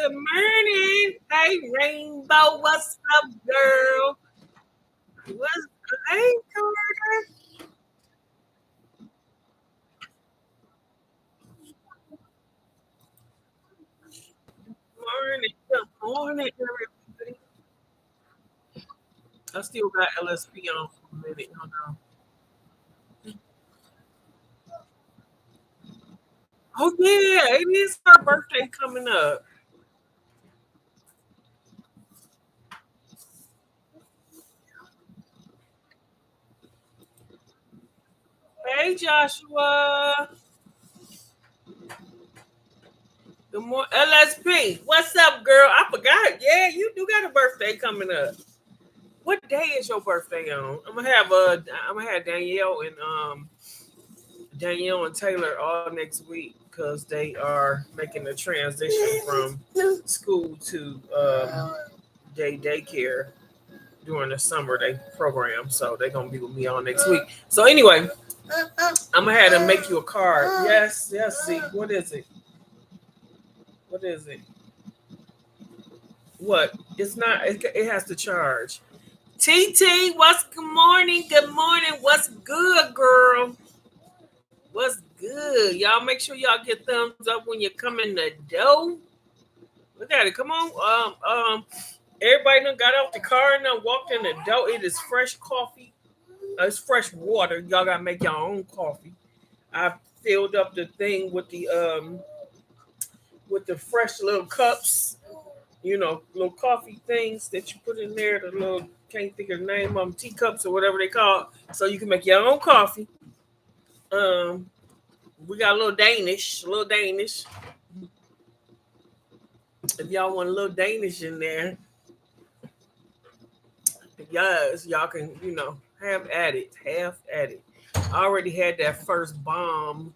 Good morning. Hey, Rainbow. What's up, girl? What's hey, Carter? Morning. Good morning, everybody. I still got LSP on for a minute. Hold on. Oh, yeah. It is her birthday coming up. Hey, Joshua. Good morning. LSP. What's up, girl? I forgot. Yeah, you do got a birthday coming up. What day is your birthday on? I'm gonna have Danielle and Taylor all next week because they are making the transition from school to daycare during the summer day program. So they're gonna be with me all next week. So anyway, I'm gonna have to make you a card. Yes, yes. See, what is it? What is it? What? It's not. It has to charge. TT, what's good morning? Good morning. What's good, girl? What's good? Y'all make sure y'all get thumbs up when you come in the door. Look at it. Come on. Everybody done got out the car and done walked in the door. It is fresh coffee. It's fresh water. Y'all gotta make your own coffee. I filled up the thing with the fresh little cups, little coffee things that you put in there, the little can't think of the name of them, teacups or whatever they call, so you can make your own coffee. Um, we got a little Danish, If y'all want a little Danish in there, yes, y'all can, have at it, half at it. I already had that first bomb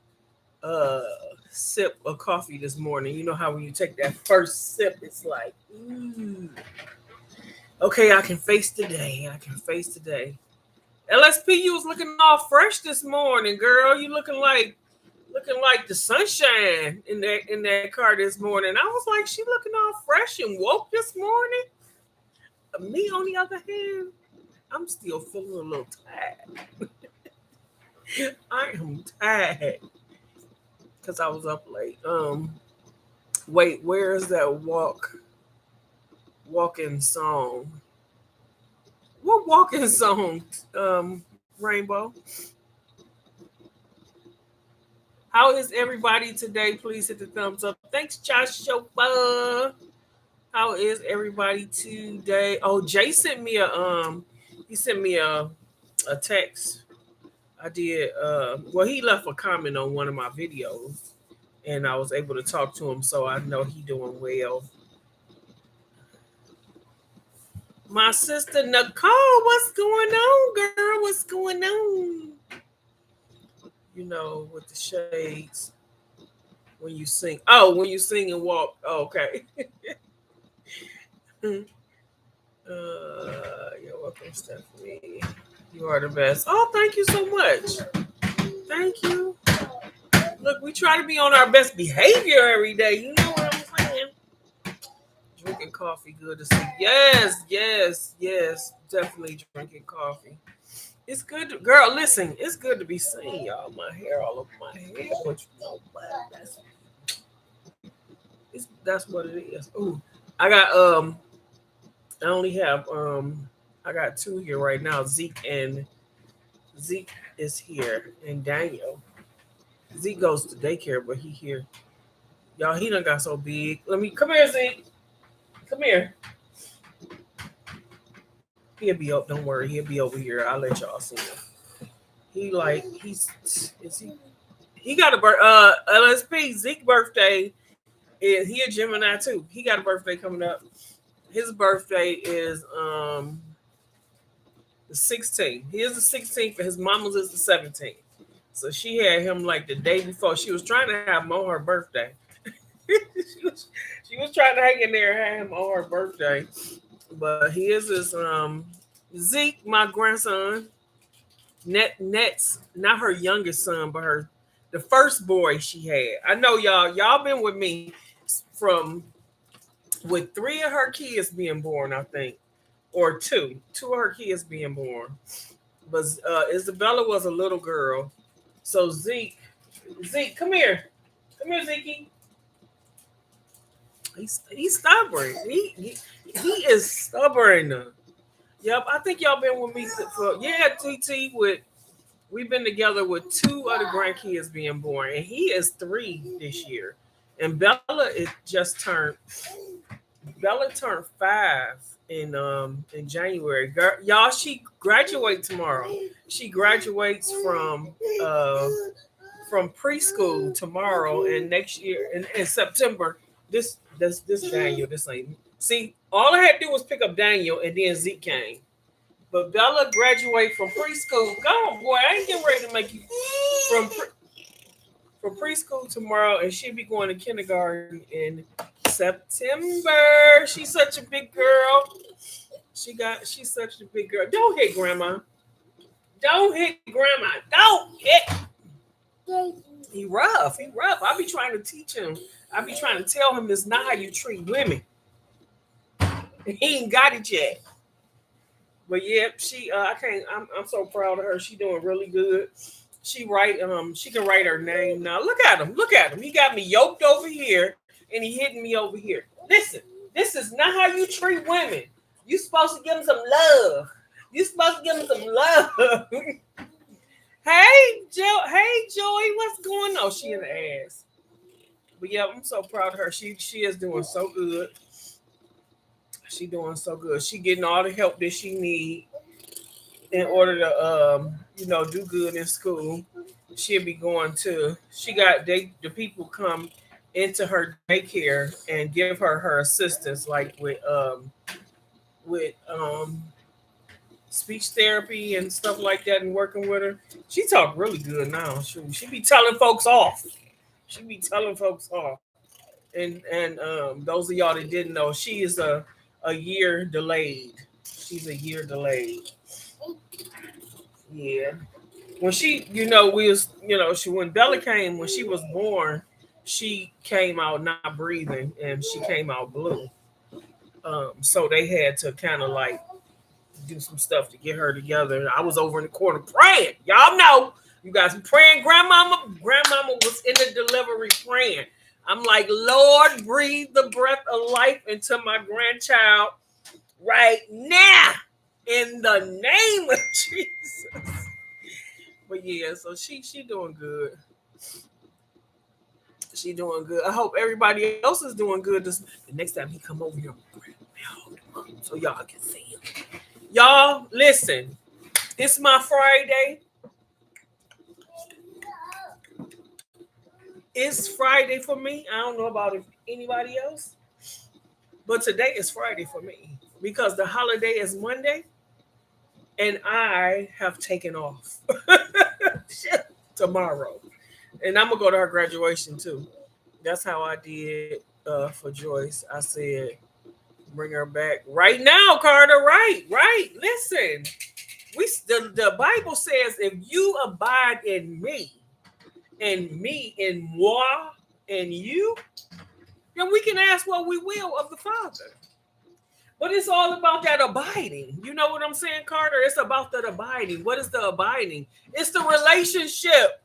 uh sip of coffee this morning. You know how when you take that first sip, it's like, ooh, okay, I can face today. I can face today. LSP, you was looking all fresh this morning, girl. You looking like the sunshine in that car this morning. I was like, she looking all fresh and woke this morning. Me, on the other hand, I'm still feeling a little tired. I am tired because I was up late. Wait, where is that walking song? What walking song? Rainbow. How is everybody today? Please hit the thumbs up. Thanks, Joshua. How is everybody today? Oh, Jay sent me he sent me a text. I did well, he left a comment on one of my videos and I was able to talk to him, so I know he doing well. My sister Nicole, what's going on, girl? What's going on? With the shades when you sing. Oh, when you sing and walk. Oh, okay. You're welcome, Stephanie. You are the best. Oh, thank you so much. Thank you. Look, we try to be on our best behavior every day. You know what I'm saying? Drinking coffee, good to see. Yes, yes, yes. Definitely drinking coffee. It's good to, girl, listen, it's good to be seen, y'all. My hair all over my head, but you know what? That's what it is. Ooh. I got I only have I got two here right now. Zeke is here and Daniel. Zeke goes to daycare, but he here. Y'all, he done got so big. Let me come here, Zeke. Come here. He'll be up. Don't worry, he'll be over here. I'll let y'all see him. He got a LSP Zeke birthday. He a Gemini too. He got a birthday coming up. His birthday is the 16th. He is the 16th, and his mama's is the 17th. So she had him like the day before. She was trying to have him on her birthday. she was trying to hang in there and have him on her birthday. But he is his Zeke, my grandson. Net's not her youngest son, but the first boy she had. I know y'all been with me from with three of her kids being born, I think, or two of her kids being born. But Isabella was a little girl. So Zeke, come here, Zeke. He's stubborn. He is stubborn. Yep, I think y'all been with me for yeah, TT. With we've been together with two other grandkids being born, and he is three this year, and Bella turned 5 in January. Y'all, she graduates tomorrow. She graduates uh from preschool tomorrow, and next year in September. This Daniel. This ain't see. All I had to do was pick up Daniel, and then Zeke came. But Bella graduate from preschool. Go on, boy. I ain't getting ready to make you from from preschool tomorrow, and she'll be going to kindergarten in September. She's such a big girl. She's such a big girl. Don't hit grandma. Don't hit grandma. Don't hit. He rough. He rough. I be trying to teach him. I be trying to tell him it's not how you treat women. He ain't got it yet. But yeah, I can't I'm so proud of her. She doing really good. She can write her name now. Look at him. Look at him. He got me yoked over here and he hitting me over here. Listen, this is not how you treat women. You supposed to give them some love. You supposed to give them some love. Hey, Joey, what's going on? She in the ass. But yeah, I'm so proud of her. She is doing so good. She doing so good. She getting all the help that she need in order to do good in school. She'll be going to. The people come into her daycare and give her assistance, like with speech therapy and stuff like that, and working with her. She talk really good now. She be telling folks off. She be telling folks off. And those of y'all that didn't know, she is a year delayed. She's a year delayed. Yeah. When when Bella came, when she was born, she came out not breathing and she came out blue. So they had to kind of like do some stuff to get her together. I was over in the corner praying. Y'all know, you guys been praying. Grandmama was in the delivery praying. I'm like, Lord, breathe the breath of life into my grandchild right now in the name of Jesus. But yeah, so she doing good. She doing good. I hope everybody else is doing good. The next time he come over here, so y'all can see him. Y'all, listen. It's my Friday. It's Friday for me. I don't know about anybody else, but today is Friday for me because the holiday is Monday, and I have taken off tomorrow, and I'm gonna go to her graduation too. That's how I did for Joyce. I said, bring her back right now, Carter. Right. Listen, the Bible says, if you abide in me, and me in moi and you, then we can ask what we will of the Father. But it's all about that abiding. You know what I'm saying, Carter? It's about that abiding. What is the abiding? It's the relationship.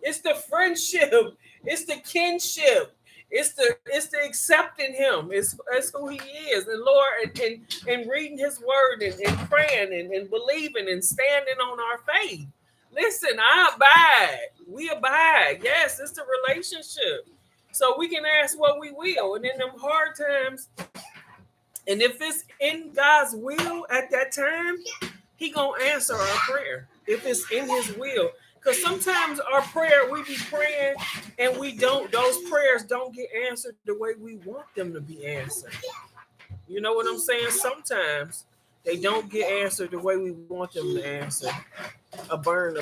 It's the friendship. It's the kinship. It's the accepting him. It's who he is. And Lord, and reading his word and praying and believing and standing on our faith. Listen, I abide. We abide. Yes, it's the relationship. So we can ask what we will. And in them hard times, and if it's in God's will at that time, he going to answer our prayer. If it's in his will. Because sometimes our prayer, we be praying and those prayers don't get answered the way we want them to be answered. You know what I'm saying? Sometimes they don't get answered the way we want them to answer. A burn.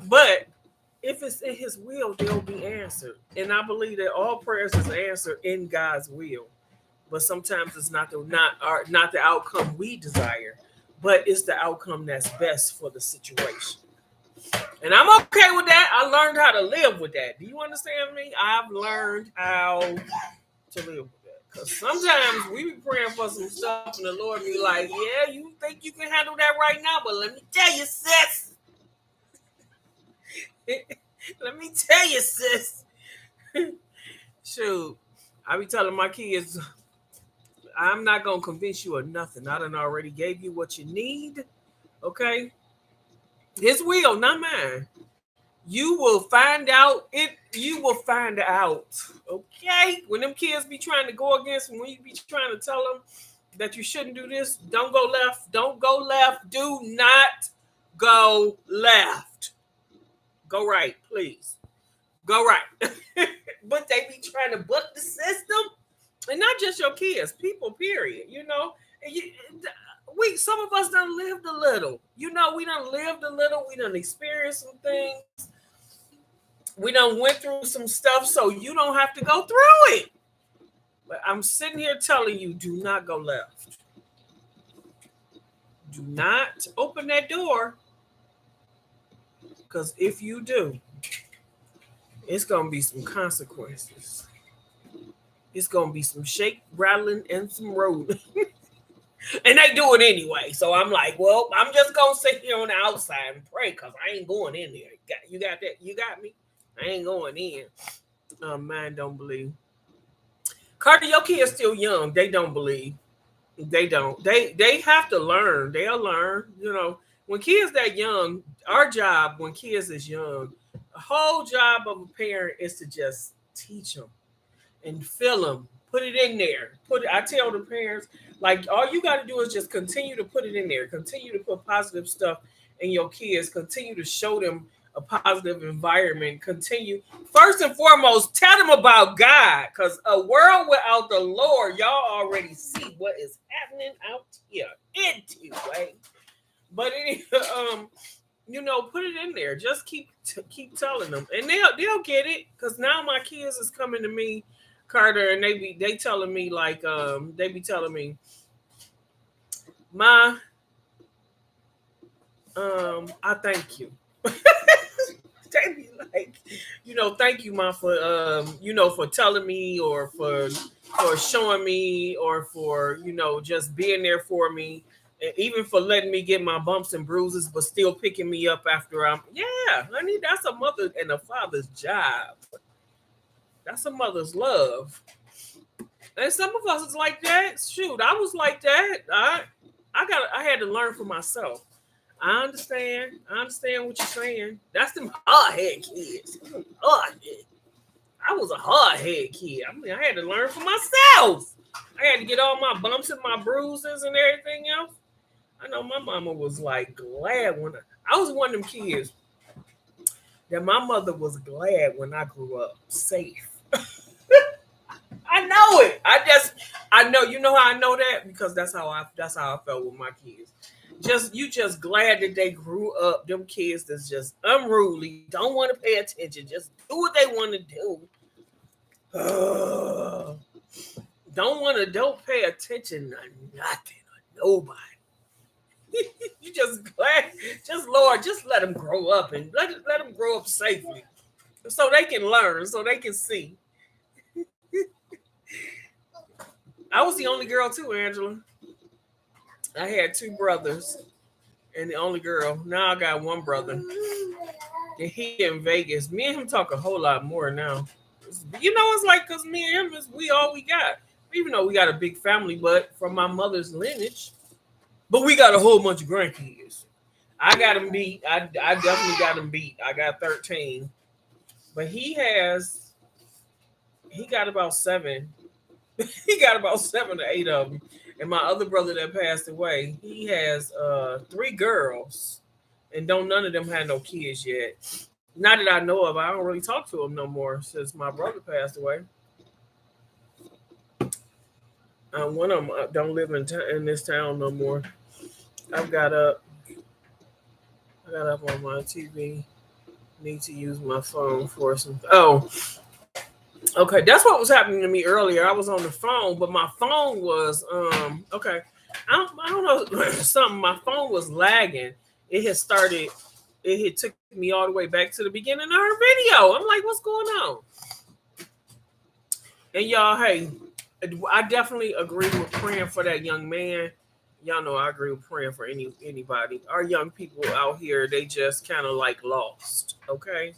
But if it's in his will, they'll be answered. And I believe that all prayers is answered in God's will. But sometimes it's not the outcome we desire, but it's the outcome that's best for the situation. And I'm okay with that. I learned how to live with that. Do you understand me? I've learned how to live with that. Because sometimes we be praying for some stuff and the Lord be like, yeah, you think you can handle that right now, but let me tell you, sis. Let me tell you, sis. Shoot. I be telling my kids, I'm not going to convince you of nothing. I done already gave you what you need. Okay? His will, not mine. You will find out it. You will find out. Okay? When them kids be trying to go against, when you be trying to tell them that you shouldn't do this, don't go left. Don't go left. Do not go left. Go right, please. Go right. But they be trying to buck the system. And not just your kids, people, period. You know, some of us done lived a little. You know, we done lived a little. We done experienced some things. We done went through some stuff, so you don't have to go through it. But I'm sitting here telling you, do not go left. Do not open that door. Because if you do, it's going to be some consequences. It's going to be some shake, rattling, and some rolling. And they do it anyway. So I'm like, well, I'm just going to sit here on the outside and pray because I ain't going in there. You got that? You got me? I ain't going in. Man, don't believe. Carter, your kids still young. They don't believe. They don't. They have to learn. They'll learn. You know, when kids that young, our job when kids is young, the whole job of a parent is to just teach them and fill them. Put it in there. I tell the parents, like, all you got to do is just continue to put it in there. Continue to put positive stuff in your kids. Continue to show them a positive environment. Continue. First and foremost, tell them about God. Because a world without the Lord, y'all already see what is happening out here. Anyway. But you know, put it in there. Just keep telling them. And they'll get it. Because now my kids is coming to me, Carter, and they telling me like they be telling me, Ma, I thank you. They be like, you know, thank you, Ma, for you know, for telling me or for showing me or for, you know, just being there for me. And even for letting me get my bumps and bruises, but still picking me up after yeah, honey, that's a mother and a father's job. That's a mother's love. And some of us is like that. Shoot, I was like that. I had to learn for myself. I understand what you're saying. That's them hard head kids. Hard head. I was a hard head kid. I mean, I had to learn for myself. I had to get all my bumps and my bruises and everything else. I know my mama was like glad when I was one of them kids that my mother was glad when I grew up safe. I know it. I know. You know how I know that? Because that's how I felt with my kids. Just glad that they grew up. Them kids that's just unruly, don't want to pay attention, just do what they want to do. Don't pay attention to nothing or nobody. You just glad, Lord, just let them grow up and let them grow up safely, so they can learn, so they can see. I was the only girl too, Angela. I had two brothers and the only girl. Now I got one brother. And he in Vegas. Me and him talk a whole lot more now. You know, it's like because me and him is we all we got. Even though we got a big family, but from my mother's lineage. But we got a whole bunch of grandkids. I got him beat. I definitely got him beat. I got 13. But he got about 7. He got about 7 or 8 of them. And my other brother that passed away, he has 3 girls. And none of them had no kids yet. Not that I know of. I don't really talk to him no more since my brother passed away. One of them don't live in this town no more. I got up on my TV. Need to use my phone for some. Oh, okay. That's what was happening to me earlier. I was on the phone, but my phone was okay. I don't know something. My phone was lagging. It had started it took me all the way back to the beginning of her video. I'm like, what's going on? And y'all, hey, I definitely agree with praying for that young man. Y'all know I agree with praying for anybody. Our young people out here, they just kind of like lost. Okay,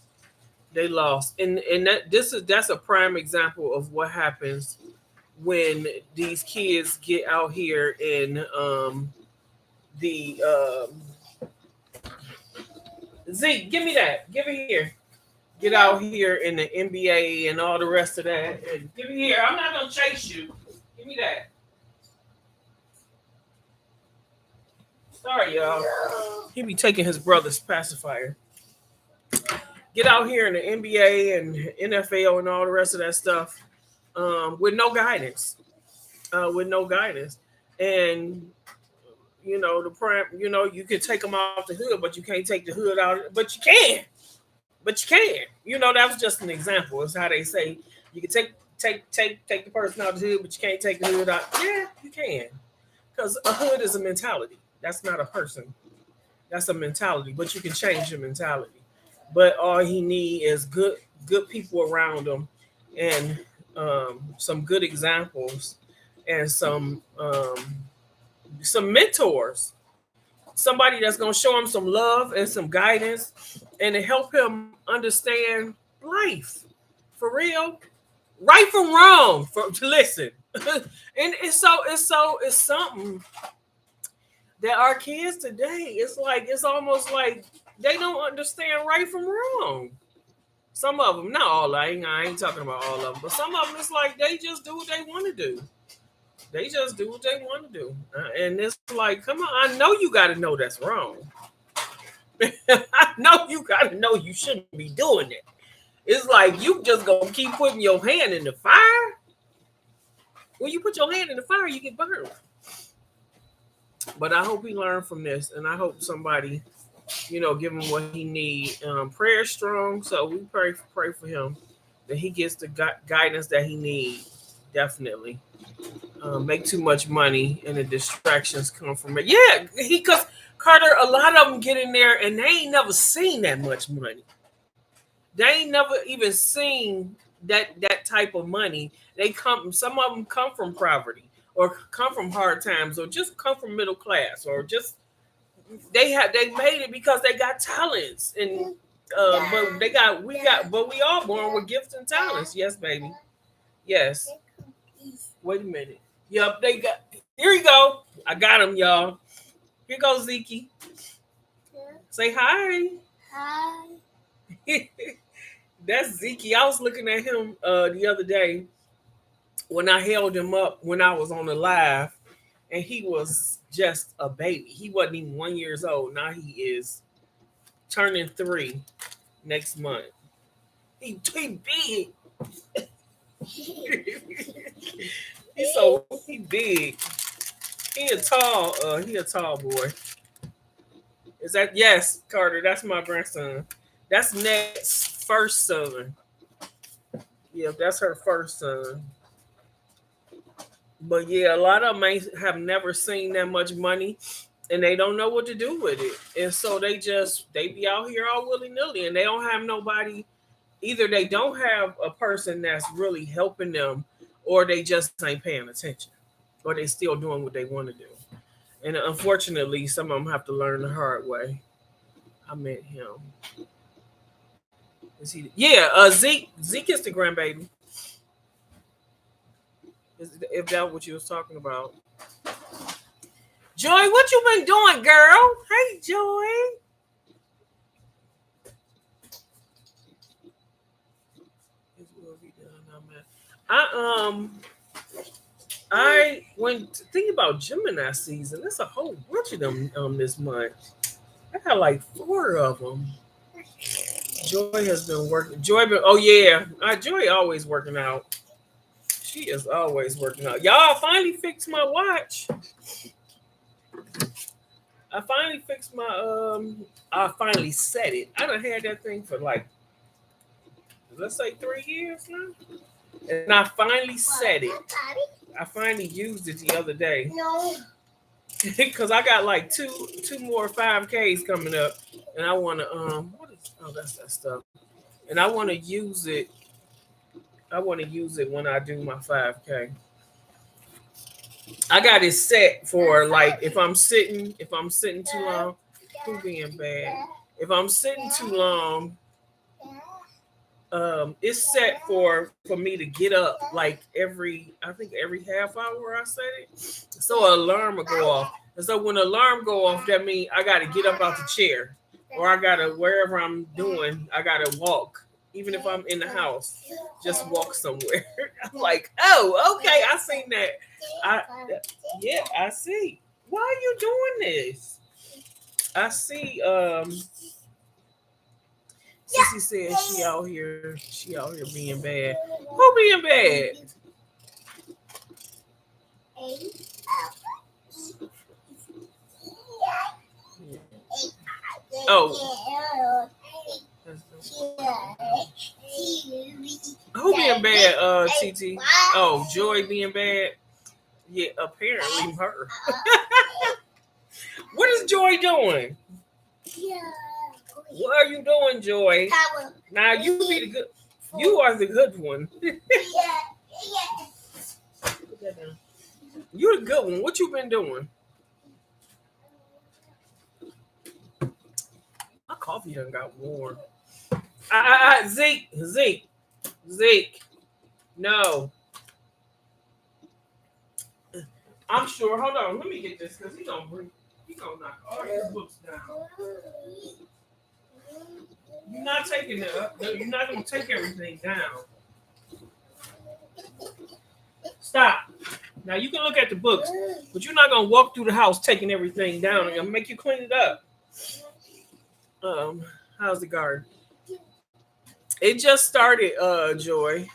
they lost, and that's a prime example of what happens when these kids get out here in the Zeke, give me that, give it here. Get out here in the NBA and all the rest of that. And give me here. I'm not gonna chase you. Give me that. Sorry, y'all. He be taking his brother's pacifier. Get out here in the NBA and NFL and all the rest of that stuff with no guidance. With no guidance. And the prime, you can take them off the hood, but you can't take the hood out. But you can. But you can. That was just an example. It's how they say you can take the person out the hood, but you can't take the hood out. Yeah, you can. Because a hood is a mentality. That's not a person. That's a mentality. But you can change your mentality. But all he need is good people around him, and some good examples, and some mentors. Somebody that's gonna show him some love and some guidance, and to help him understand life for real, right from wrong. To listen, and it's something that our kids today, it's almost like they don't understand right from wrong. Some of them, not all. I ain't talking about all of them, but some of them, it's like they just do what they want to do. They just do what they want to do. And it's like, come on, I know you got to know that's wrong. I know you got to know you shouldn't be doing it. It's like you just going to keep putting your hand in the fire. When you put your hand in the fire, you get burned. But I hope he learned from this, and I hope somebody, give him what he needs. Prayer is strong, so we pray for him that he gets the guidance that he needs. Definitely. Make too much money and the distractions come from it. Yeah, because Carter, a lot of them get in there and they ain't never seen that much money. They ain't never even seen that type of money. Some of them come from poverty, or come from hard times, or just come from middle class, or just they made it because they got talents, and but we all born with gifts and talents. Yes, baby. Yes. Wait a minute. Yep, they got. Here you go. I got him, y'all. Here goes Zeke. Yeah. Say hi. Hi. That's Zeke. I was looking at him the other day when I held him up when I was on the live, and he was just a baby. He wasn't even 1 year old. Now he is turning 3 next month. He big. He big. He a tall boy. Is that yes, Carter? That's my grandson. That's Ned's first son. Yeah, that's her first son. But yeah, a lot of them have never seen that much money, and they don't know what to do with it. And so they be out here all willy-nilly, and they don't have nobody. Either they don't have a person that's really helping them, or they just ain't paying attention, or they still doing what they want to do. And unfortunately, some of them have to learn the hard way. I met him. Is he? Yeah, Zeke is the grandbaby. If that's what you was talking about. Joy, what you been doing, girl? Hey, Joy. I went to think about Gemini season. There's a whole bunch of them this month. I got like 4 of them. Joy has been working. Joy always working out. She is always working out. Y'all, I finally fixed my watch. I finally set it. I done had that thing for like, let's say 3 years now. And I finally set it. I finally used it the other day. No. Because I got like two more 5Ks coming up. and I want to what is, oh, that's that stuff, and I want to use it. I want to use it when I do my 5K. I got it set for like if I'm sitting too long, who being bad. If I'm sitting too long, it's set for me to get up like I think every half hour I set it. So an alarm will go off. And so when the alarm go off, that means I gotta get up out the chair. Or I gotta wherever I'm doing, I gotta walk. Even if I'm in the house, just walk somewhere. I'm like, oh, okay, I seen that. I yeah, I see. Why are you doing this? I see. Sissy said she out here being bad. Who being bad? Oh, who being bad? TT. Oh, Joy being bad. Yeah, apparently her. What is Joy doing? What are you doing, Joy? Now you be the good. You are the good one. You're the good one. What you been doing? My coffee done got warm. Zeke. No. I'm sure. Hold on. Let me get this because he gonna knock all these books down. You're not taking it up. You're not gonna take everything down. Stop. Now you can look at the books, but you're not gonna walk through the house taking everything down. I'm gonna make you clean it up. How's the garden? It just started, Joy.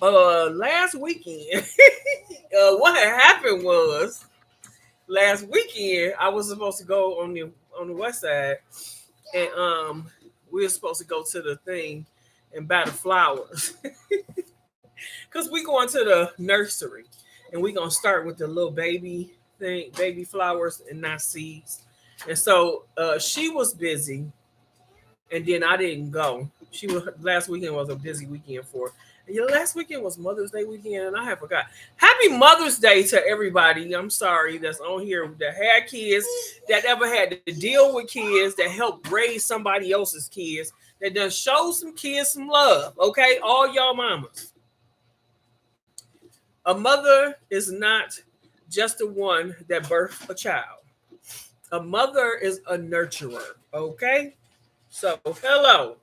Last weekend. What had happened was last weekend I was supposed to go on the west side, and we were supposed to go to the thing and buy the flowers. Cause we going to the nursery and we gonna start with the little baby thing, baby flowers and not seeds. And so she was busy, and then I didn't go. She was last weekend was a busy weekend for her. And last weekend was Mother's Day weekend, and I have forgot. Happy Mother's Day to everybody. I'm sorry that's on here that had kids, that ever had to deal with kids, that helped raise somebody else's kids, that done show some kids some love. Okay, all y'all mamas. A mother is not just the one that birthed a child. A mother is a nurturer. Okay, so hello.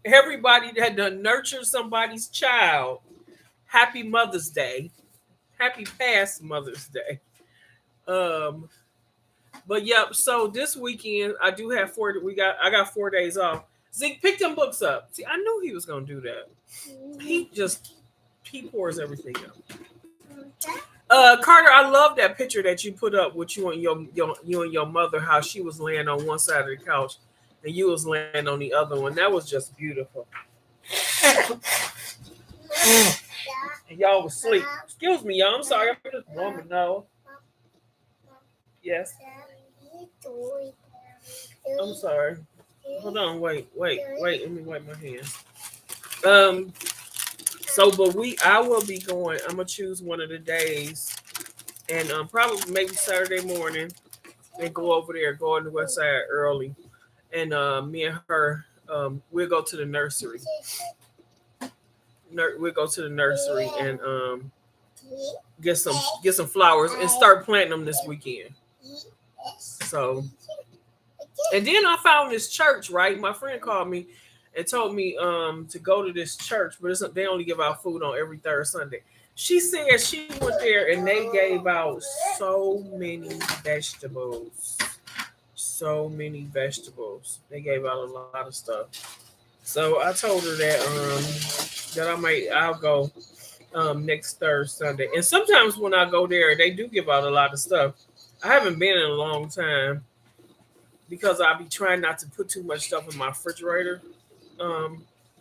Everybody that done nurtured somebody's child, happy Mother's Day. Happy past Mother's Day. But yep, so this weekend I do have I got 4 days off. Zeke, pick them books up. See, I knew he was gonna do that. He pours everything up. Carter, I love that picture that you put up with you and your mother, how she was laying on one side of the couch and you was laying on the other one. That was just beautiful. And y'all was asleep. Excuse me, y'all. I'm sorry. I'm just warming now. Yes. I'm sorry. Hold on. Wait. Let me wipe my hands. So, but I will be going. I'm gonna choose one of the days, and probably maybe Saturday morning, and go over there, go on the west side early, and me and her, we'll go to the nursery. We'll go to the nursery and get some flowers and start planting them this weekend. So, and then I found this church. Right, my friend called me and told me to go to this church, but they only give out food on every third Sunday. She said she went there and they gave out so many vegetables. So many vegetables. They gave out a lot of stuff. So I told her that I'll go next third Sunday. And sometimes when I go there, they do give out a lot of stuff. I haven't been in a long time because I be trying not to put too much stuff in my refrigerator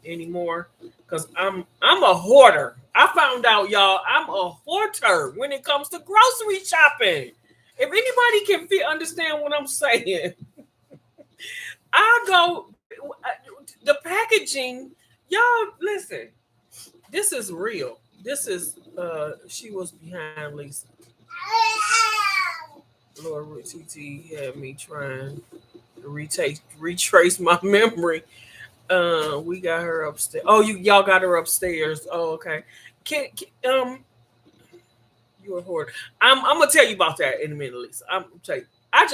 anymore, because I'm a hoarder. I found out, y'all, I'm a hoarder when it comes to grocery shopping. If anybody can understand what I'm saying, I go the packaging. Y'all listen. This is real. This is she was behind Lisa. Lord TT had me trying to retrace my memory. We got her upstairs. Oh, y'all got her upstairs. Oh, okay. Can you a hoarder. I'm gonna tell you about that in a minute, Lisa. I'm tell you. I'm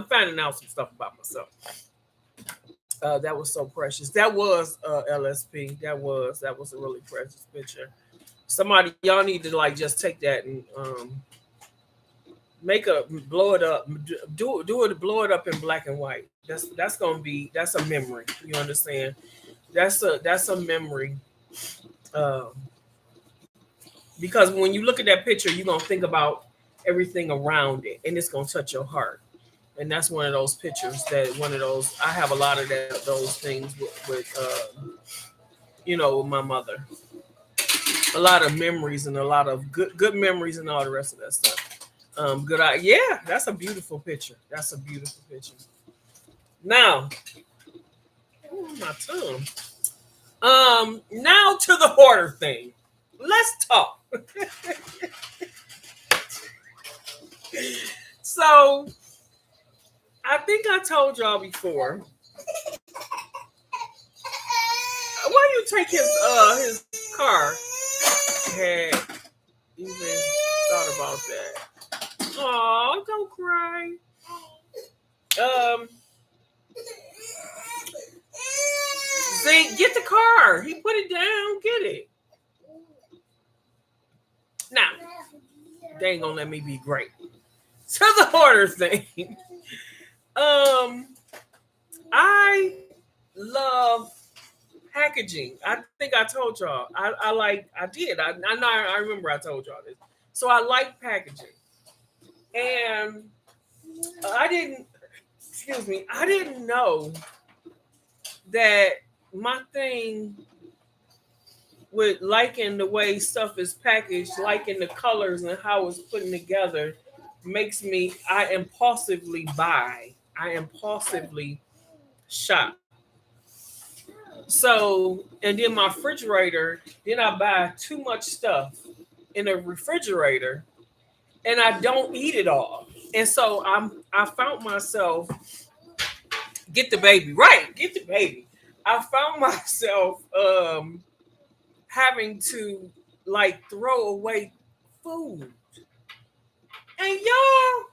finding out some stuff about myself. That was so precious. That was LSP. That was a really precious picture. Somebody, y'all need to like just take that and make a blow it up. Do it, blow it up in black and white. That's a memory. You understand? That's a memory. Um, because when you look at that picture, you're gonna think about everything around it, and it's gonna touch your heart. And that's one of those pictures that one of those I have a lot of those things with with my mother. A lot of memories and a lot of good memories and all the rest of that stuff. Good eye. Yeah, that's a beautiful picture. That's a beautiful picture. Now, my tongue. Now to the hoarder thing. Let's talk. So I think I told y'all before. Why you take his car? Had even thought about that. Oh, don't cry. Zink, get the car. He put it down. Get it. Now, they ain't gonna let me be great. To the hoarder thing. I love packaging. I think I told y'all. I did. I know I remember I told y'all this. So I like packaging. And I didn't know that my thing with liking the way stuff is packaged, liking the colors and how it's put together, makes me I impulsively buy. I impulsively shop. So, and then my refrigerator, then I buy too much stuff in a refrigerator and I don't eat it all. And so I found myself get the baby, right, get the baby. I found myself having to like throw away food. And y'all,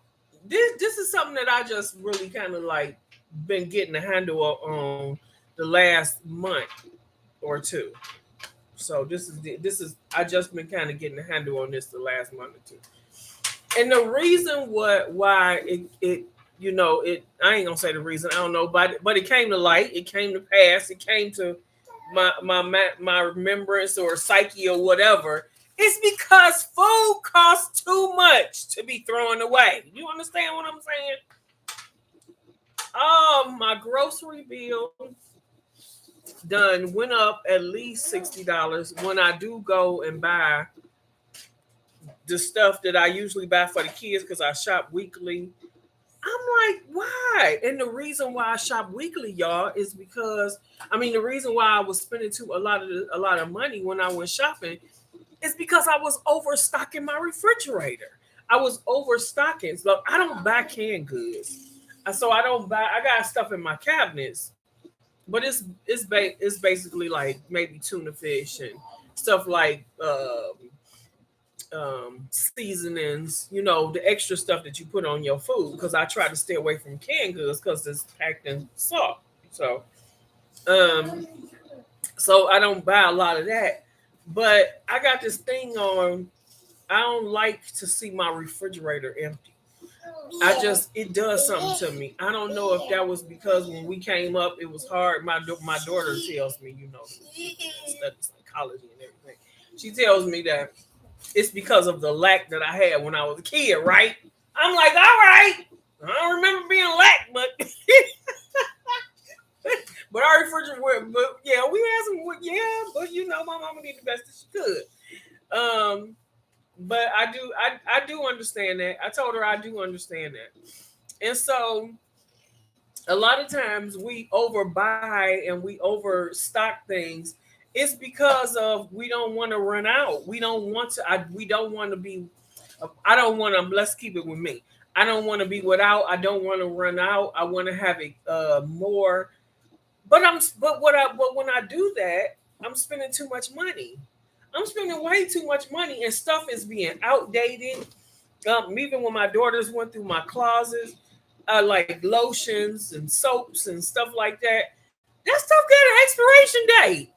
this is something that I just really kind of like been getting a handle on the last month or two. So this is I just been kind of getting a handle on this the last month or two. And the reason why it I ain't gonna say the reason, I don't know, but it came to light, it came to pass, it came to my remembrance or psyche or whatever. It's because food costs too much to be thrown away. You understand what I'm saying? My grocery bill done went up at least $60 when I do go and buy the stuff that I usually buy for the kids because I shop weekly. I'm like, why? And the reason why I shop weekly, y'all, is because the reason why I was spending a lot of money when I went shopping is because I was overstocking my refrigerator. I was overstocking. So I don't buy canned goods. So I don't buy. I got stuff in my cabinets, but it's basically like maybe tuna fish and stuff like seasonings, the extra stuff that you put on your food. Because I try to stay away from canned goods because it's packed in salt. So, so I don't buy a lot of that. But I got this thing on. I don't like to see my refrigerator empty. It does something to me. I don't know if that was because when we came up, it was hard. My daughter tells me, study psychology and everything. She tells me that it's because of the lack that I had when I was a kid, right? I'm like, all right. I don't remember being lack, but but our refrigerator, but yeah, we had some, yeah, but my mama did the best that she could. But I do understand that. I told her I do understand that. And so a lot of times we overbuy and we overstock things. It's because of we don't want to run out. We don't want to. We don't want to be. I don't want to. Let's keep it with me. I don't want to be without. I don't want to run out. I want to have it more. But when I do that, I'm spending too much money. I'm spending way too much money, and stuff is being outdated. Even when my daughters went through my closets, like lotions and soaps and stuff like that stuff got an expiration date.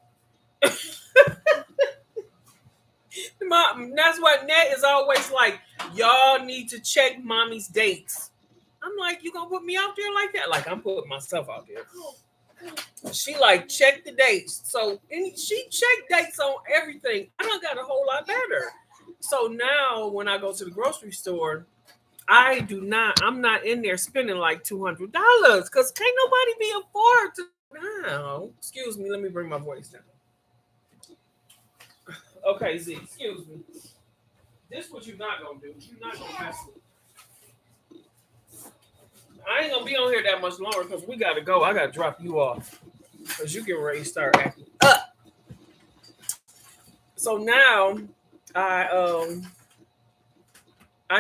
That's why Nat is always like, y'all need to check mommy's dates. I'm like, you gonna put me out there like that? Like I'm putting myself out there. She like check the dates. So and she checked dates on everything. I done got a whole lot better. So now when I go to the grocery store, I'm not in there spending like $200 because can't nobody be afford to now. Excuse me, let me bring my voice down. Okay, Z, excuse me. This what you're not gonna do. You're not gonna mess with. I ain't gonna be on here that much longer because we gotta go. I gotta drop you off because you get ready to start acting up. So now I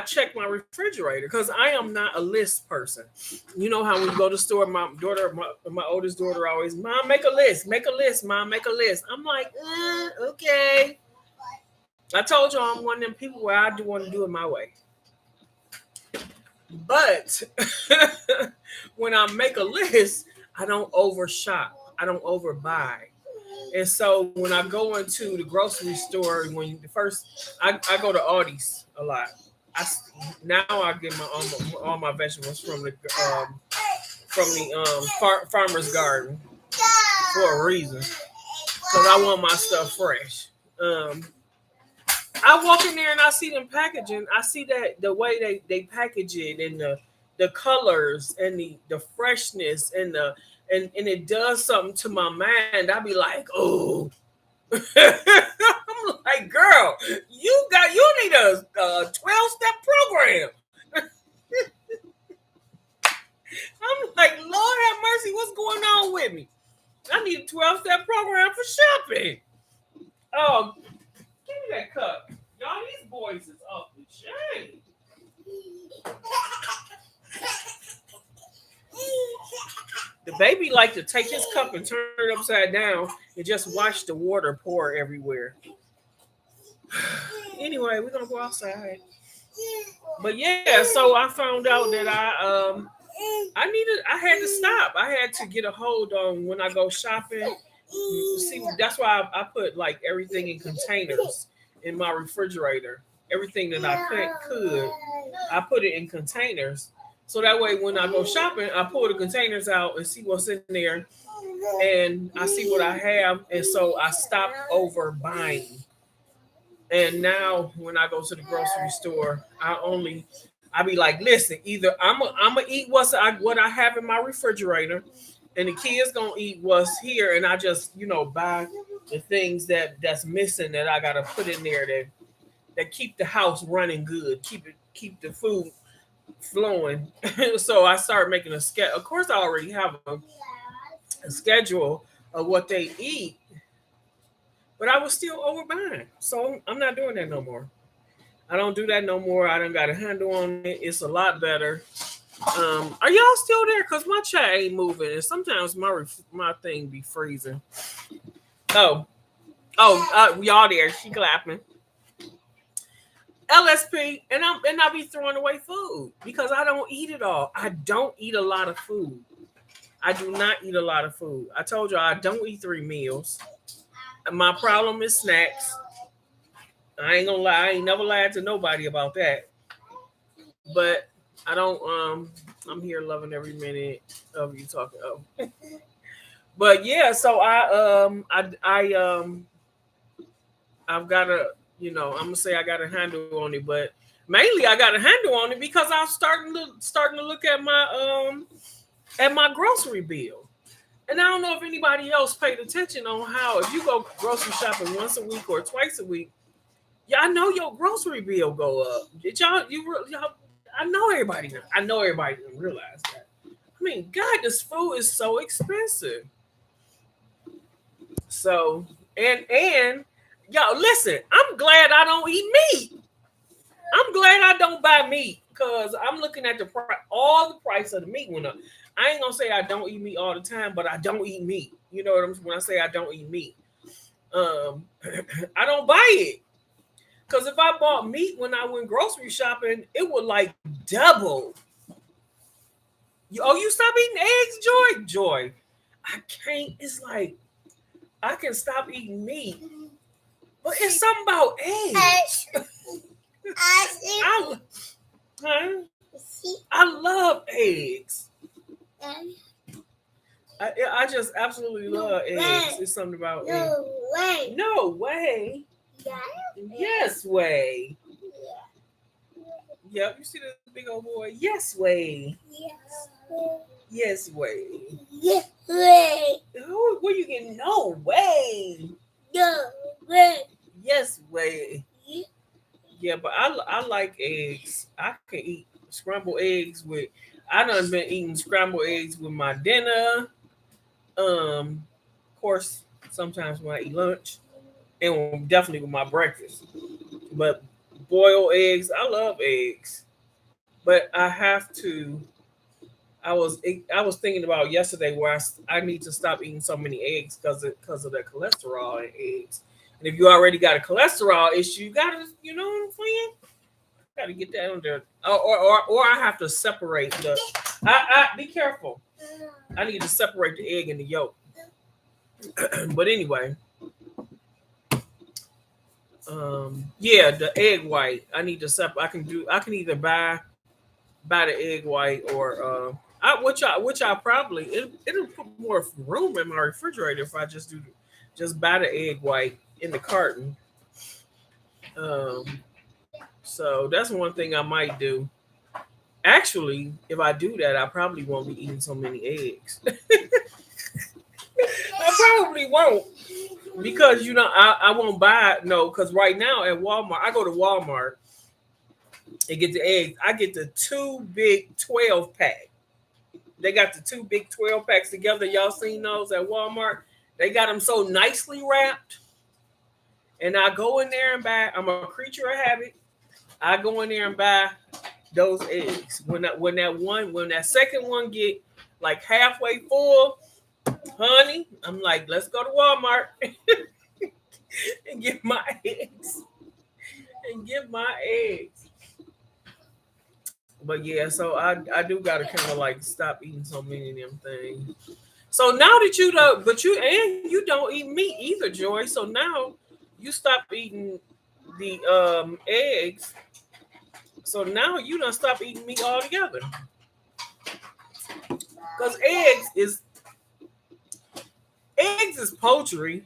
check my refrigerator because I am not a list person. You know how when you go to the store, my oldest daughter always, Mom, make a list, Mom, make a list. I'm like, okay. I told you I'm one of them people where I do want to do it my way. But when I make a list, I don't overshop. I don't overbuy. And so when I go into the grocery store, I go to Aldi's a lot. Now I get all my vegetables from the farmer's garden for a reason, because I want my stuff fresh. I walk in there and I see them packaging. I see that the way they package it and the colors and the freshness and it does something to my mind. I be like, oh. I'm like, girl, you need a 12-step program. I'm like, Lord have mercy, what's going on with me? I need a 12-step program for shopping. Oh, give me that cup. Y'all, these boys is up the chain. The baby like to take his cup and turn it upside down and just watch the water pour everywhere. Anyway, we're gonna go outside. But yeah, so I found out that I had to stop. I had to get a hold on when I go shopping. See, that's why I put like everything in containers in my refrigerator. Everything that I could, I put it in containers. So that way, when I go shopping, I pull the containers out and see what's in there, and I see what I have, and so I stop overbuying. And now, when I go to the grocery store, I be like, listen, either I'm gonna eat what I have in my refrigerator, and the kids gonna eat what's here, and I just buy the things that's missing that I gotta put in there that keep the house running good, keep the food flowing. So I started making a schedule. Of course, I already have a schedule of what they eat, but I was still overbuying. So I'm not doing that no more. I don't do that no more. I done got a handle on it. It's a lot better. Are y'all still there? Cause my chat ain't moving, and sometimes my thing be freezing. Y'all there? She clapping. LSP, and I be throwing away food because I don't eat it all. I don't eat a lot of food. I do not eat a lot of food. I told you I don't eat 3 meals. My problem is snacks. I ain't gonna lie. I ain't never lied to nobody about that. But I don't. I'm here loving every minute of you talking. Oh. But yeah, so I've got a. I'm gonna say I got a handle on it, but mainly I got a handle on it because I'm starting to look at my grocery bill, and I don't know if anybody else paid attention on how if you go grocery shopping once a week or twice a week, Y'all know your grocery bill go up. Did y'all? I know everybody. I know everybody didn't realize that. I mean, God, this food is so expensive. So and y'all listen. I'm glad I don't eat meat. I'm glad I don't buy meat because I'm looking at the price. All the price of the meat went up. I ain't gonna say I don't eat meat all the time, but I don't eat meat. You know what I'm when I say I don't eat meat. Um, I don't buy it. Because if I bought meat when I went grocery shopping, it would like double. Oh, you stop eating eggs, Joy? Joy. I can't. It's like I can stop eating meat, but it's something about eggs. I, huh? I love eggs. I just absolutely love eggs. It's something about eggs. Way. No way. Yes way. Yep, you see this big old boy? Yes way. Yes way. Yes way. Where you getting no way? No way. Yes way. Yeah, but I like eggs. I can eat scrambled eggs with. I done been eating scrambled eggs with my dinner. Of course, sometimes when I eat lunch, and definitely with my breakfast. But boiled eggs, I love eggs. But I have to. I was thinking about yesterday where I need to stop eating so many eggs because of the cholesterol in eggs. And if you already got a cholesterol issue, you gotta what I'm saying. Gotta get that under. Or I have to separate the. I be careful. I need to separate the egg and the yolk. But anyway, yeah, the egg white. I need to separate. I can either buy the egg white or which I probably it'll put more room in my refrigerator if I just buy the egg white in the carton. Um, so that's one thing I might do. Actually, if I do that, I probably won't be eating so many eggs. I probably won't because I won't buy no because right now at Walmart I go to Walmart and get the eggs. I get the two big 12 pack. They got the two big 12 packs together. Y'all seen those at Walmart? They got them so nicely wrapped. And I go in there and buy. I'm a creature of habit. I go in there and buy those eggs. When that second one get like halfway full, honey, I'm like, let's go to Walmart and get my eggs and get my eggs. But yeah, so I do gotta kind of like stop eating so many of them things. So now that you don't, but you don't eat meat either, Joy. So now you stop eating the eggs. So now you don't stop eating meat altogether. Because eggs is poultry,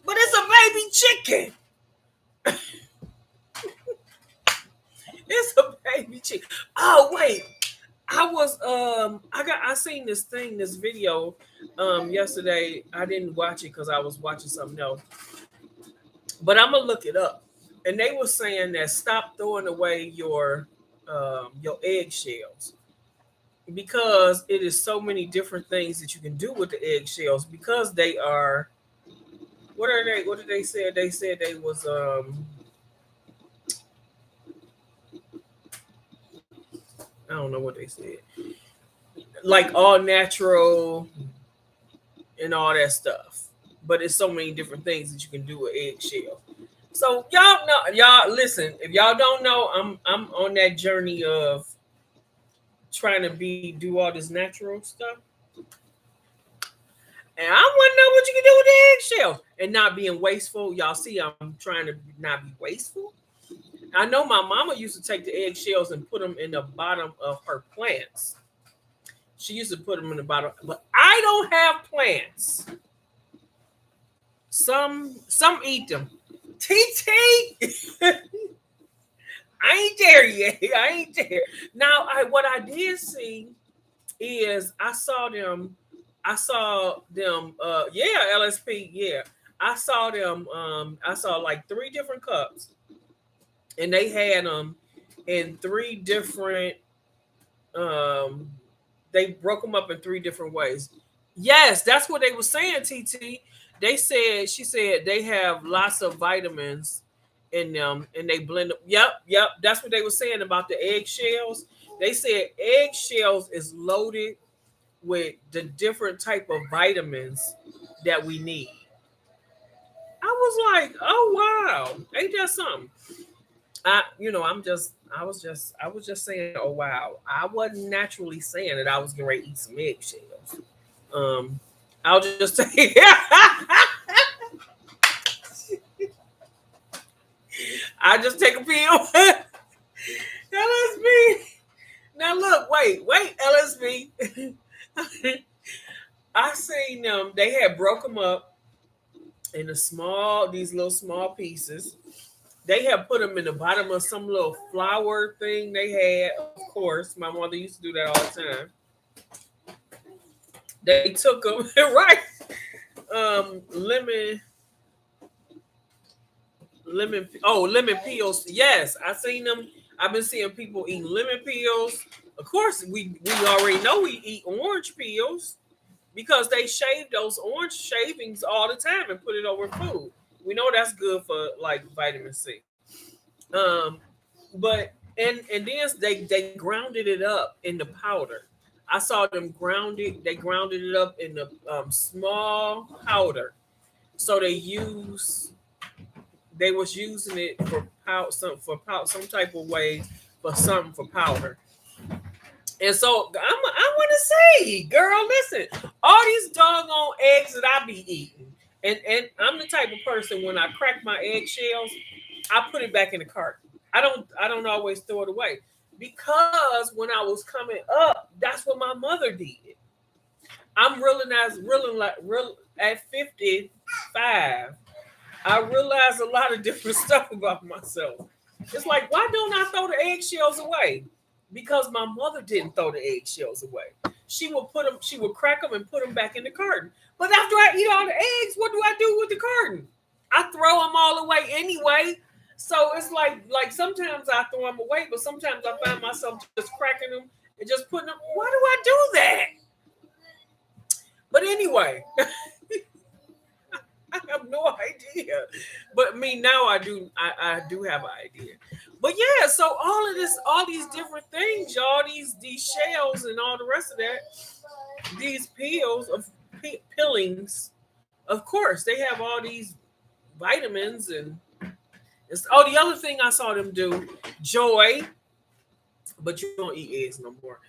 but it's a baby chicken. It's a baby chicken. Oh wait, I seen this video yesterday. I didn't watch it because I was watching something else. But I'm gonna look it up. And they were saying that stop throwing away your eggshells because it is so many different things that you can do with the eggshells because they are what are they? What did they say? They said they was I don't know what they said. Like all natural and all that stuff. But it's so many different things that you can do with eggshell. So y'all listen. If y'all don't know, I'm on that journey of trying to do all this natural stuff, and I want to know what you can do with the eggshells and not being wasteful. Y'all see, I'm trying to not be wasteful. I know my mama used to take the eggshells and put them in the bottom of her plants. She used to put them in the bottom, but I don't have plants. Some eat them. TT, I ain't there yet. I ain't there. Now, what I did see is I saw them. Yeah, LSP. Yeah, I saw them. I saw like 3 different cups. and they had them in three different. Um, they broke them up in three different ways. Yes, that's what they were saying. TT. They said she said they have lots of vitamins in them, and they blend them. Yep, yep. That's what they were saying about the eggshells. They said eggshells is loaded with the different type of vitamins that we need. I was like, oh wow, ain't that something? I was just saying, oh wow. I wasn't naturally saying that I was getting ready to eat some eggshells. Um, I'll just say, I just take a pill. LSB. Now look, wait, LSB. I seen them. They had broke them up in these little small pieces. They had put them in the bottom of some little flour thing they had. Of course, my mother used to do that all the time. They took them right. Lemon, lemon peels. Yes, I seen them. I've been seeing people eating lemon peels. Of course, we already know we eat orange peels because they shave those orange shavings all the time and put it over food. We know that's good for like vitamin C. Um, but and then they grounded it up in the powder. I saw them grounded. They grounded it up in the small powder. So they was using it for some type of way for something for powder. And so I want to say, girl, listen, all these doggone eggs that I be eating, and I'm the type of person when I crack my eggshells, I put it back in the cart. I don't always throw it away because when I was coming up, that's what my mother did. I'm real at 55. I realized a lot of different stuff about myself. It's like, why don't I throw the eggshells away? Because my mother didn't throw the eggshells away. She would crack them and put them back in the carton. But after I eat all the eggs, what do I do with the carton? I throw them all away anyway. So it's like sometimes I throw them away, but sometimes I find myself just cracking them and just putting them. Why do I do that? But anyway, I have no idea. But me now I do have an idea. But yeah, so all of this, all these different things, y'all, these shells and all the rest of that, these peels of peelings, of course, they have all these vitamins and the other thing I saw them do, Joy, but you don't eat eggs no more.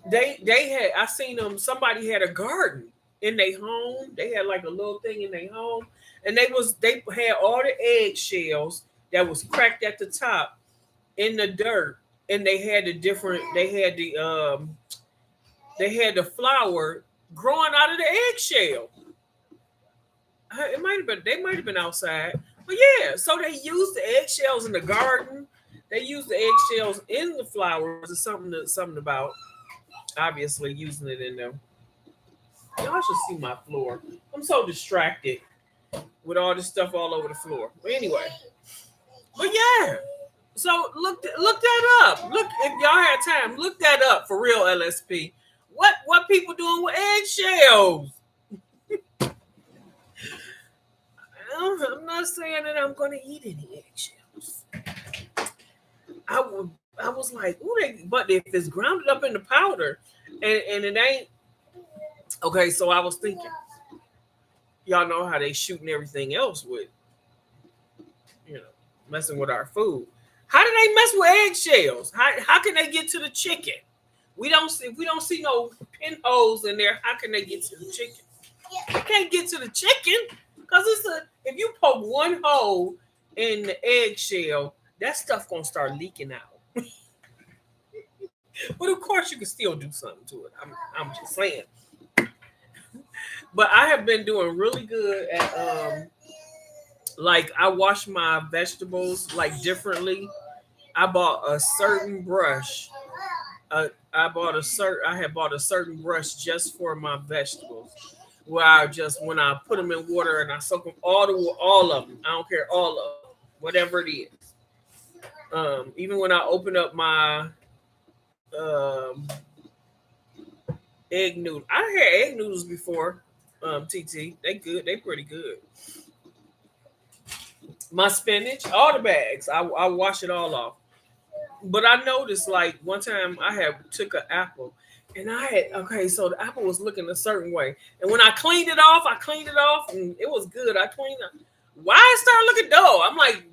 They had I seen them. Somebody had a garden in their home. They had like a little thing in their home, and they had all the eggshells that was cracked at the top in the dirt, and they had the flour growing out of the eggshell. It might have been they might have been outside, but yeah. So they used the eggshells in the garden. They used the eggshells in the flowers. There's something about obviously using it in them. Y'all should see my floor. I'm so distracted with all this stuff all over the floor. But anyway, but yeah. So look that up. Look if y'all had time, look that up for real, LSP. What people doing with eggshells? I'm not saying that I'm gonna eat any eggshells. I was like, ooh, but if it's grounded up in the powder and it ain't okay, so I was thinking, y'all know how they shooting everything else with, you know, messing with our food. How do they mess with eggshells? How can they get to the chicken? We don't see no pinholes in there. How can they get to the chicken? They can't get to the chicken because if you poke one hole in the eggshell, that stuff gonna start leaking out. But of course, you can still do something to it. I'm just saying. But I have been doing really good at like I wash my vegetables like differently. I bought a certain brush. I had bought a certain brush just for my vegetables. Where I just when I put them in water and I soak them all of them. I don't care all of them, whatever it is. Even when I open up my um, egg noodle, I had egg noodles before. TT, they good. They pretty good. My spinach, all the bags, I wash it all off. But I noticed like one time I had took an apple and I had okay, so the apple was looking a certain way. And when I cleaned it off and it was good. I cleaned it. Why it started looking dull? I'm like,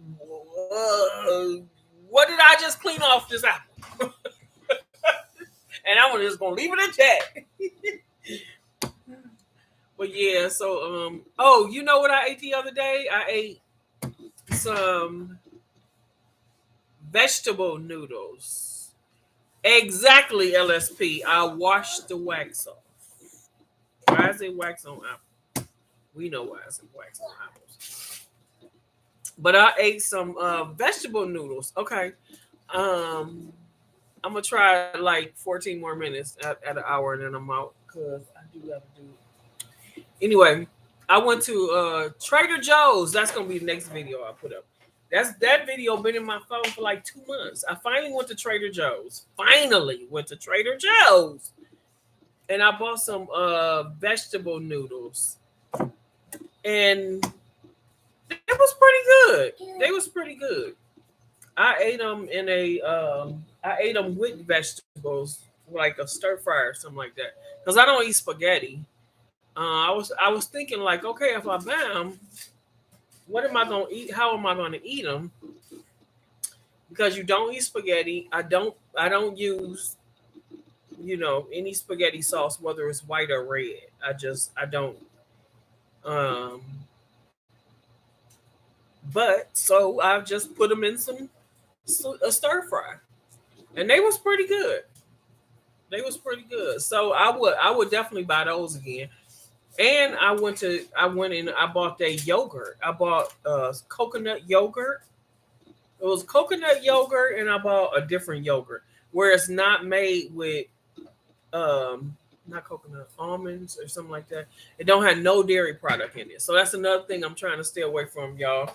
what did I just clean off this apple? And I'm just gonna leave it at that. But yeah, so oh, you know what I ate the other day? I ate some vegetable noodles. Exactly, LSP. I washed the wax off. Why is it wax on apple? We know why it's wax on apples. But I ate some vegetable noodles. Okay. I'm gonna try like 14 more minutes at an hour and then I'm out because I do gotta do it. Anyway, I went to Trader Joe's. That's gonna be the next video I put up. That video been in my phone for like 2 months. I finally went to Trader Joe's. Finally went to Trader Joe's. And I bought some vegetable noodles. And it was pretty good. They was pretty good. I ate them in a I ate them with vegetables, like a stir fry or something like that. Because I don't eat spaghetti. I was thinking like, okay, if I buy them, what am I gonna eat? How am I gonna eat them? Because you don't eat spaghetti. I don't use any spaghetti sauce, whether it's white or red. I don't. Um, but so I just put them in a stir fry, and they was pretty good. They was pretty good. So I would definitely buy those again. And I went and I bought their yogurt. I bought coconut yogurt. It was coconut yogurt, and I bought a different yogurt where it's not made with not coconut almonds or something like that. It don't have no dairy product in it. So that's another thing I'm trying to stay away from, y'all.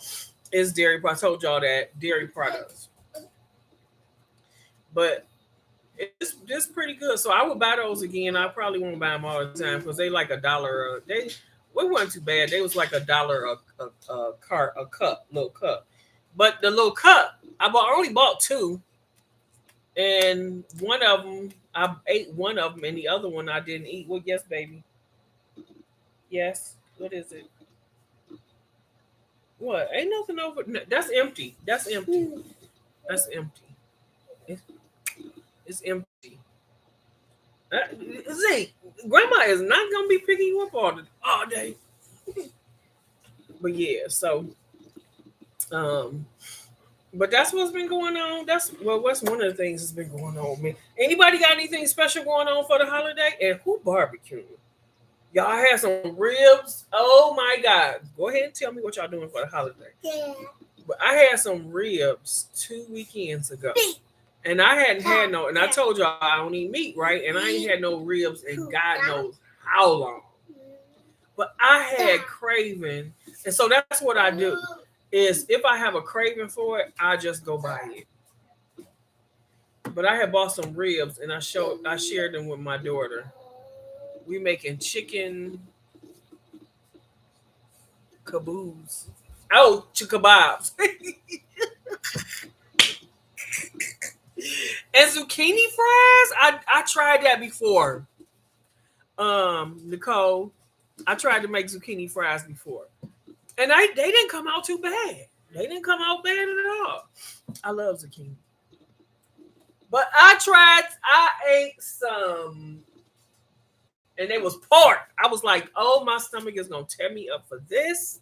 Is dairy. I told y'all that dairy products, but it's pretty good. So I would buy those again. I probably won't buy them all the time because they like $1. They weren't too bad. They was like $1 a cup, little cup. But the little cup, only bought two, and one of them I ate one of them, and the other one I didn't eat. Well, yes, baby. Yes. What is it? What? Ain't nothing over. No, that's empty. That's empty. That's empty. It's, it's empty. See, Grandma is not gonna be picking you up all day. But yeah, so but that's what's been going on. What's one of the things that's been going on with me. Anybody got anything special going on for the holiday? And who barbecued? Y'all had some ribs. Oh my God. Go ahead and tell me what y'all doing for the holiday. Yeah. But I had some ribs 2 weekends ago. And I hadn't had no, and I told y'all I don't eat meat, right? And I ain't had no ribs in God knows how long. But I had craving. And so that's what I do. Is if I have a craving for it, I just go buy it. But I had bought some ribs and I shared them with my daughter. We making chicken kaboos. Oh, kebabs. And zucchini fries. I tried that before. Nicole, I tried to make zucchini fries before. And they didn't come out too bad. They didn't come out bad at all. I love zucchini. But I ate some, and they was pork. I was like, oh, my stomach is going to tear me up for this.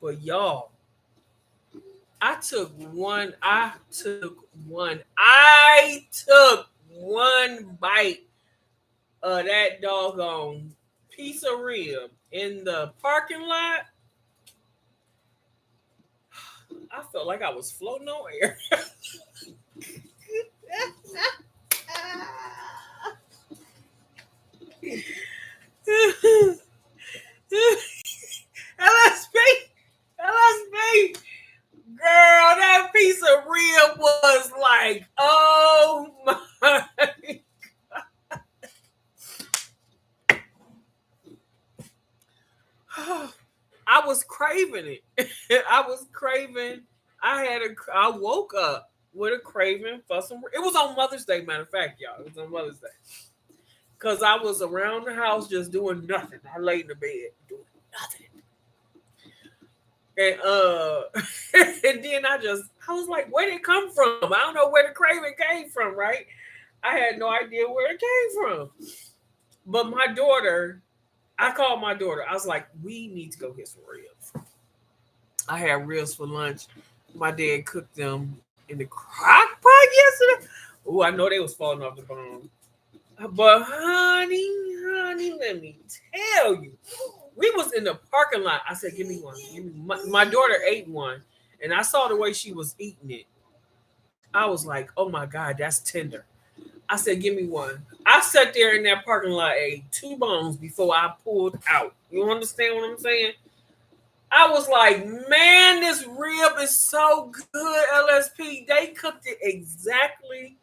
But y'all, I took one bite of that doggone piece of rib in the parking lot. I felt like I was floating on air. LSP. Oh my. I was craving it. I was craving. I woke up with a craving for some. It was on Mother's Day, matter of fact, y'all. It was on Mother's Day. Because I was around the house just doing nothing. I laid in the bed doing nothing. And and then I was like, where did it come from? I don't know where the craving came from, right? I had no idea where it came from. But my daughter, I called my daughter. I was like, we need to go get some ribs. I had ribs for lunch. My dad cooked them in the crock pot yesterday. Oh, I know they was falling off the bone. But honey, let me tell you, we was in the parking lot. I said, "Give me one." My daughter ate one, and I saw the way she was eating it. I was like, "Oh my god, that's tender." I said, "Give me one." I sat there in that parking lot, ate two bones before I pulled out. You understand what I'm saying? I was like, "Man, this rib is so good." LSP, they cooked it exactly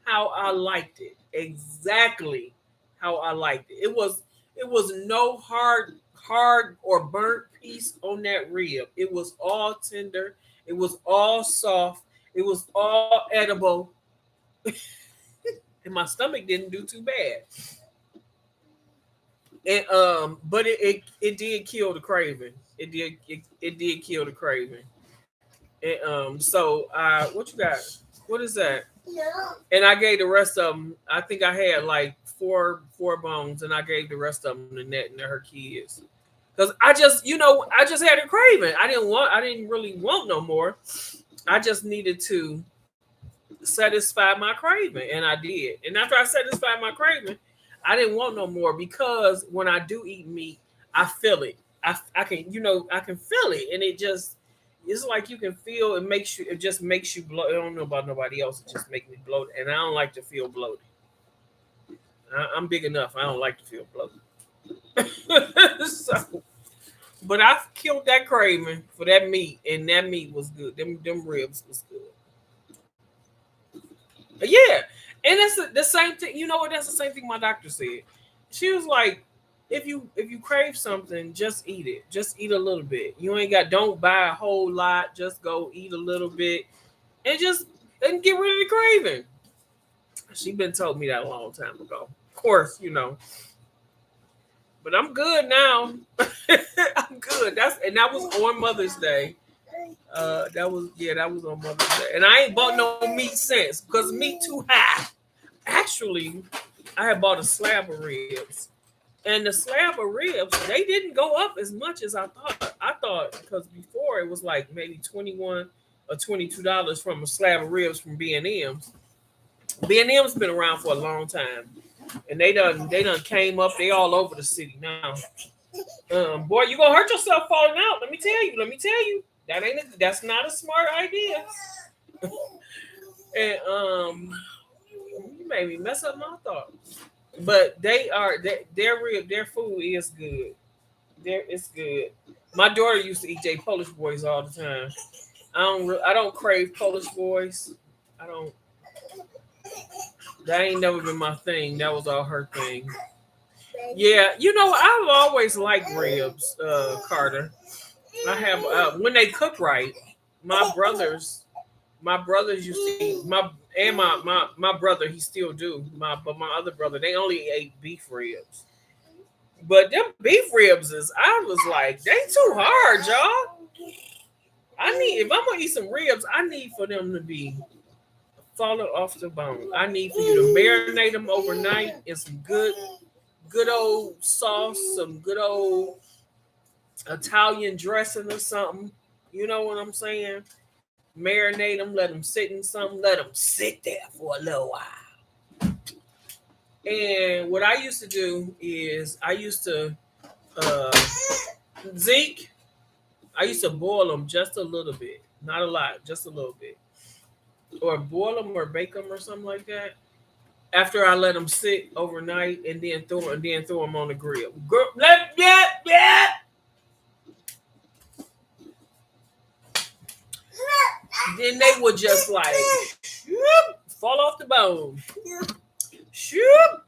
how I liked it. Exactly how I liked it. It was no hard or burnt piece on that rib. It was all tender. It was all soft. It was all edible. And my stomach didn't do too bad. And but it did kill the craving. It did kill the craving. And so what you got? What is that? And I gave the rest of them. I think I had like four bones, and I gave the rest of them to Net and her kids. Because I just had a craving. I didn't really want no more. I just needed to satisfy my craving, and I did. And after I satisfied my craving, I didn't want no more because when I do eat meat, I feel it. I can I can feel it, and it's like you can feel it just makes you bloat. I don't know about nobody else. It just makes me bloated, and I don't like to feel bloated. I'm big enough. I don't like to feel bloated. So, but I killed that craving for that meat, and that meat was good. Them ribs was good. Yeah, and that's the same thing. You know what? That's the same thing my doctor said. She was like, if you crave something, just eat it. Just eat a little bit. You ain't got don't buy a whole lot. Just go eat a little bit, and get rid of the craving. She been told me that a long time ago. Of course, but I'm good now. I'm good. That was on Mother's Day. That was on Mother's Day, and I ain't bought no meat since because meat too high. Actually, I had bought a slab of ribs, and the slab of ribs they didn't go up as much as I thought. I thought because before it was like maybe $21 or $22 from a slab of ribs from B&M's. B&M's been around for a long time, and they done came up. They all over the city now. Boy, you gonna hurt yourself falling out. Let me tell you. That's not a smart idea. And you made me mess up my thoughts. But their food is good. It's good. My daughter used to eat J Polish boys all the time. I don't crave Polish boys. I don't. That ain't never been my thing. That was all her thing. Yeah, I've always liked ribs, Carter. I have when they cook right. My brothers, my brothers used to eat my brother. He still do. My other brother, they only ate beef ribs. But them beef ribs I was like, they too hard, y'all. If I'm gonna eat some ribs, I need for them to be falling off the bone. I need for you to marinate them overnight in some good old sauce, some good old Italian dressing or something. You know what I'm saying? Marinate them, let them sit in something, let them sit there for a little while. And what I used to do is uh, Zeke, I used to boil them just a little bit, not a lot, just a little bit, or boil them or bake them or something like that. After I let them sit overnight, and then throw them on the grill. Yeah. Then they would just like fall off the bone. Shoot.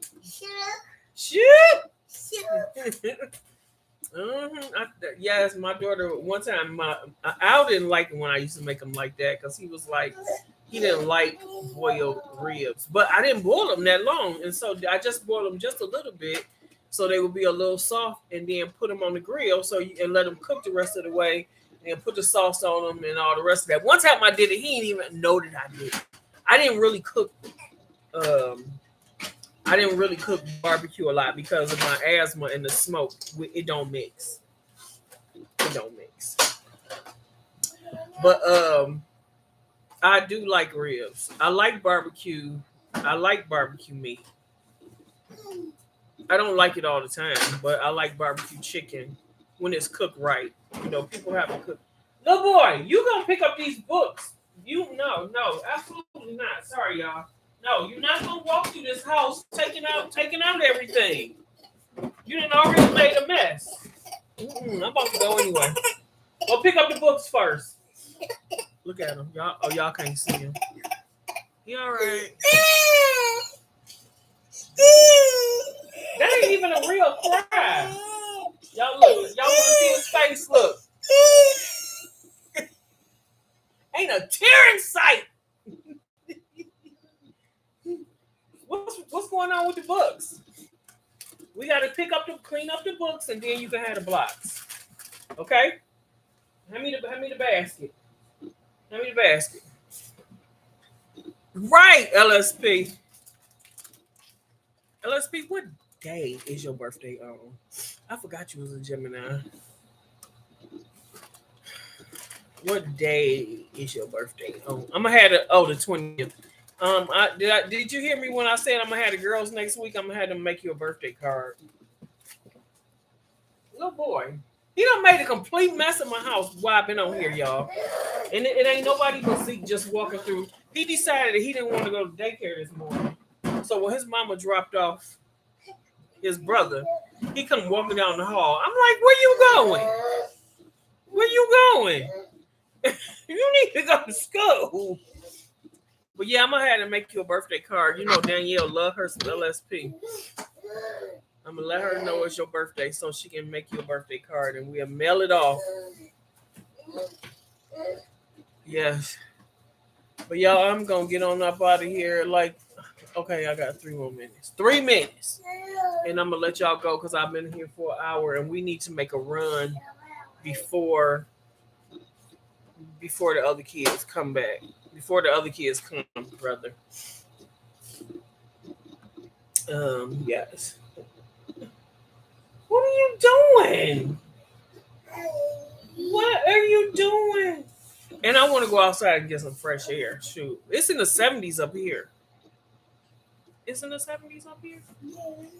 Yes, my daughter one time. I didn't like it when I used to make him like that because he was like he didn't like boiled ribs, but I didn't boil them that long, and so I just boiled them just a little bit so they would be a little soft, and then put them on the grill and let them cook the rest of the way, and put the sauce on them and all the rest of that. One time I did it, he didn't even know that I did. I didn't really cook. Um, I didn't really cook barbecue a lot because of my asthma and the smoke. It don't mix. It don't mix. But I do like ribs. I like barbecue. I like barbecue meat. I don't like it all the time, but I like barbecue chicken when it's cooked right. You know, people have to cook. No boy, you gonna pick up these books? No, absolutely not. Sorry, y'all. No, you're not gonna walk through this house taking out everything. You didn't already made a mess. I'm about to go anyway. Go pick up the books first. Look at him, y'all. Oh, y'all can't see him. He all right. That ain't even a real cry. Y'all look. Y'all want to see his face? Look. Ain't a tear in sight. What's going on with the books? We got to clean up the books, and then you can have the blocks. Okay? Hand me the basket. Hand me the basket. Right, LSP. LSP, what day is your birthday on? I forgot you was a Gemini. What day is your birthday on? I'm gonna have the 20th. Did you hear me when I said I'm gonna have the girls next week? I'm gonna have them make you a birthday card. Little boy, he done made a complete mess of my house while I've been on here, y'all. And it ain't nobody but Zeke just walking through. He decided that he didn't want to go to daycare this morning. So when his mama dropped off his brother, he come walking down the hall. I'm like, where you going? Where you going? You need to go to school. But yeah, I'm gonna have to make you a birthday card. You know Danielle love her some LSP. I'm gonna let her know it's your birthday so she can make you a birthday card and we'll mail it off. Yes. But y'all, I'm gonna get on up out of here. Okay, I got 3 more minutes. 3 minutes. And I'm gonna let y'all go because I've been here for an hour and we need to make a run before the other kids come back. Before the other kids come, brother. Yes. What are you doing? What are you doing? And I want to go outside and get some fresh air. Shoot. It's in the 70s up here. It's in the 70s up here?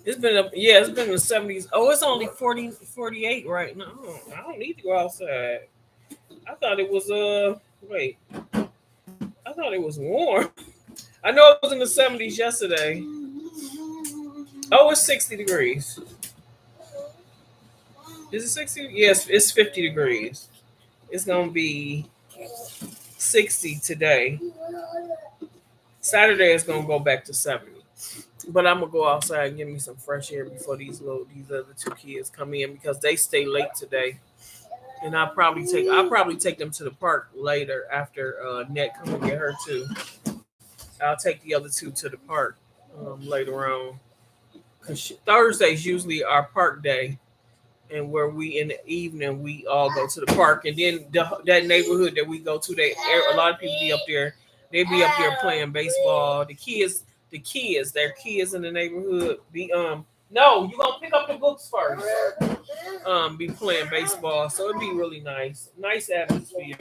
It's been in the 70s. Oh, it's only 48 right now. I don't need to go outside. I thought it was I thought it was warm. I know it was in the 70s yesterday. Oh, it's 60 degrees. Is it 60? Yes, it's 50 degrees. It's going to be 60 today. Saturday is going to go back to 70. But I'm going to go outside and get me some fresh air before these other 2 kids come in because they stay late today. And I'll probably take them to the park later after Net come and get her too. I'll take the other 2 to the park later on. Because Thursday's usually our park day. And where we in the evening, we all go to the park. And then that neighborhood that we go to, a lot of people be up there. They be up there playing baseball. The kids, their kids in the neighborhood no, you gonna pick up the books first. Be playing baseball, so it'd be really nice atmosphere.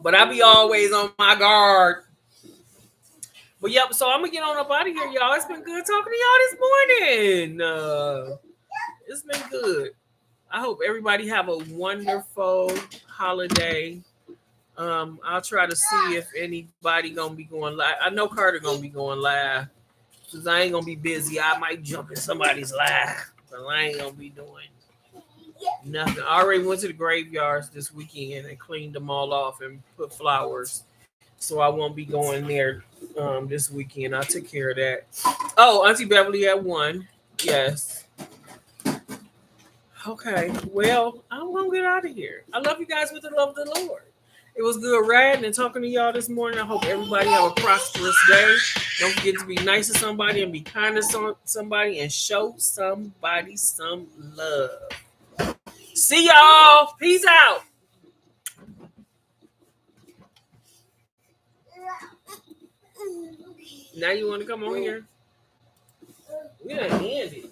But I be always on my guard. But yep, so I'm gonna get on up out of here, y'all. It's been good talking to y'all this morning. It's been good. I hope everybody have a wonderful holiday. I'll try to see if anybody gonna be going live. I know Carter gonna be going live. Cause I ain't gonna be busy. I might jump in somebody's live, but I ain't gonna be doing nothing. I already went to the graveyards this weekend and cleaned them all off and put flowers. so I won't be going there this weekend. I took care of that. Oh, Auntie Beverly at 1. Yes. Okay. Well, I'm gonna get out of here. I love you guys with the love of the Lord. It was good riding and talking to y'all this morning. I hope everybody have a prosperous day. Don't forget to be nice to somebody and be kind to somebody and show somebody some love. See y'all. Peace out. Now you want to come on here? We done ended.